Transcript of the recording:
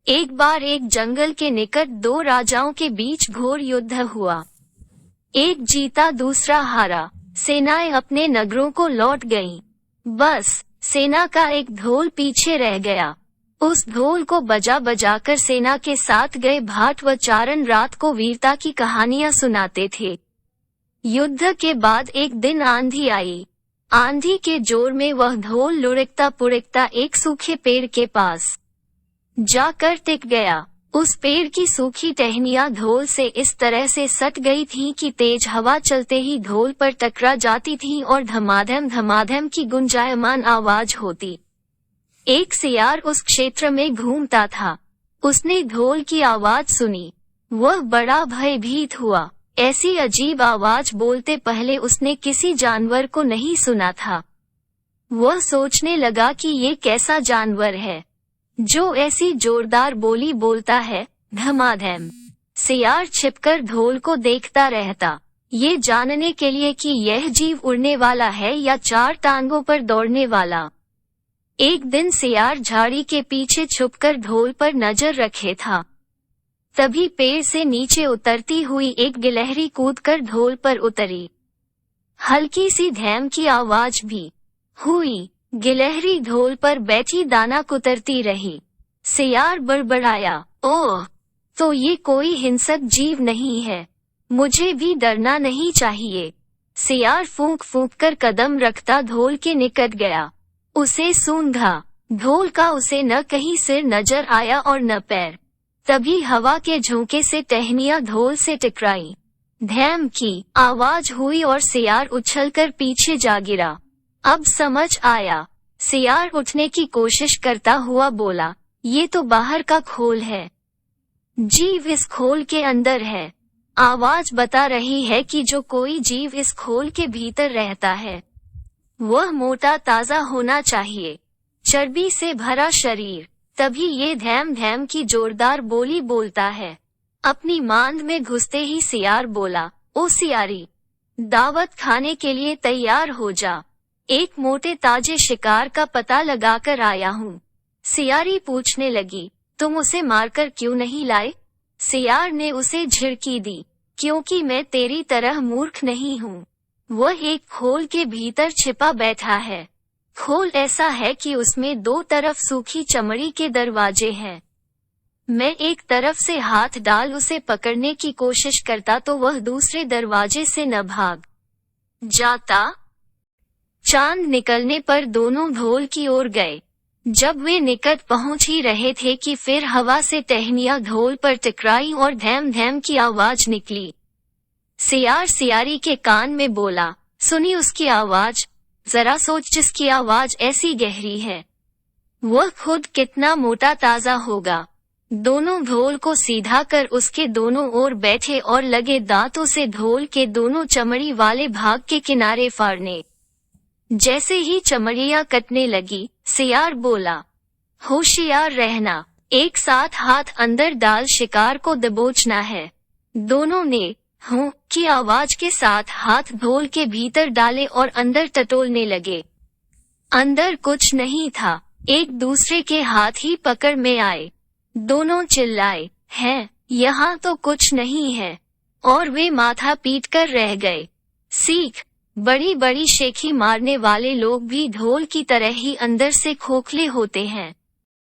एक बार एक जंगल के निकट दो राजाओं के बीच घोर युद्ध हुआ। एक जीता दूसरा हारा। सेनाएं अपने नगरों को लौट गईं। बस सेना का एक ढोल पीछे रह गया। उस ढोल को बजा बजाकर सेना के साथ गए भाट व चारण रात को वीरता की कहानियां सुनाते थे। युद्ध के बाद एक दिन आंधी आई। आंधी के जोर में वह ढोल लुढ़कता पुढ़कता एक सूखे पेड़ के पास जाकर टिक गया। उस पेड़ की सूखी टहनियां ढोल से इस तरह से सट गई थीं कि तेज हवा चलते ही ढोल पर टकरा जाती थीं और धमाधम धमाधम की गुंजायमान आवाज होती। एक सियार उस क्षेत्र में घूमता था। उसने ढोल की आवाज सुनी। वह बड़ा भयभीत हुआ। ऐसी अजीब आवाज बोलते पहले उसने किसी जानवर को नहीं सुना था। वह सोचने लगा कि ये कैसा जानवर है जो ऐसी जोरदार बोली बोलता है। धमाधम। सियार छिपकर ढोल को देखता रहता, ये जानने के लिए कि यह जीव उड़ने वाला है या चार टांगों पर दौड़ने वाला। एक दिन सियार झाड़ी के पीछे छुपकर ढोल पर नजर रखे था। तभी पेड़ से नीचे उतरती हुई एक गिलहरी कूदकर ढोल पर उतरी। हल्की सी धैम की आवाज भी हुई। गिलहरी ढोल पर बैठी दाना कुतरती रही। सियार बड़बड़ाया, ओह, तो ये कोई हिंसक जीव नहीं है, मुझे भी डरना नहीं चाहिए। सियार फूंक फूंक कर कदम रखता ढोल के निकट गया। उसे सूंघा। ढोल का उसे न कहीं सिर नजर आया और न पैर। तभी हवा के झोंके से टहनियां ढोल से टकराई। धैम की आवाज हुई और सियार उछलकर पीछे जा गिरा। अब समझ आया। सियार उठने की कोशिश करता हुआ बोला, ये तो बाहर का खोल है, जीव इस खोल के अंदर है। आवाज बता रही है कि जो कोई जीव इस खोल के भीतर रहता है वह मोटा ताजा होना चाहिए, चर्बी से भरा शरीर, तभी ये धैम धैम की जोरदार बोली बोलता है। अपनी मांद में घुसते ही सियार बोला, ओ सियारी, दावत खाने के लिए तैयार हो जा। एक मोटे ताजे शिकार का पता लगाकर आया हूँ। सियारी पूछने लगी, तुम उसे मारकर क्यों नहीं लाए? सियार ने उसे झिड़की दी, क्योंकि मैं तेरी तरह मूर्ख नहीं हूँ। वह एक खोल के भीतर छिपा बैठा है। खोल ऐसा है कि उसमें दो तरफ सूखी चमड़ी के दरवाजे हैं। मैं एक तरफ से हाथ डाल उसे पकड़ने की कोशिश करता तो वह दूसरे दरवाजे से न भाग जाता। चांद निकलने पर दोनों ढोल की ओर गए। जब वे निकट पहुंच ही रहे थे कि फिर हवा से टहनियां ढोल पर टकराई और धैम धैम की आवाज निकली। सियार सियारी के कान में बोला, सुनी उसकी आवाज? जरा सोच, जिसकी आवाज ऐसी गहरी है वह खुद कितना मोटा ताजा होगा। दोनों ढोल को सीधा कर उसके दोनों ओर बैठे और लगे दांतों से ढोल के दोनों चमड़ी वाले भाग के किनारे फाड़ने। जैसे ही चमड़ियां कटने लगी, सियार बोला, होशियार रहना, एक साथ हाथ अंदर डाल शिकार को दबोचना है। दोनों ने हूं की आवाज के साथ हाथ ढोल के भीतर डाले और अंदर टटोलने लगे। अंदर कुछ नहीं था, एक दूसरे के हाथ ही पकड़ में आए। दोनों चिल्लाए, हैं, यहाँ तो कुछ नहीं है, और वे माथा पीट कर रह गए। सीख, बड़ी बड़ी शेखी मारने वाले लोग भी ढोल की तरह ही अंदर से खोखले होते हैं।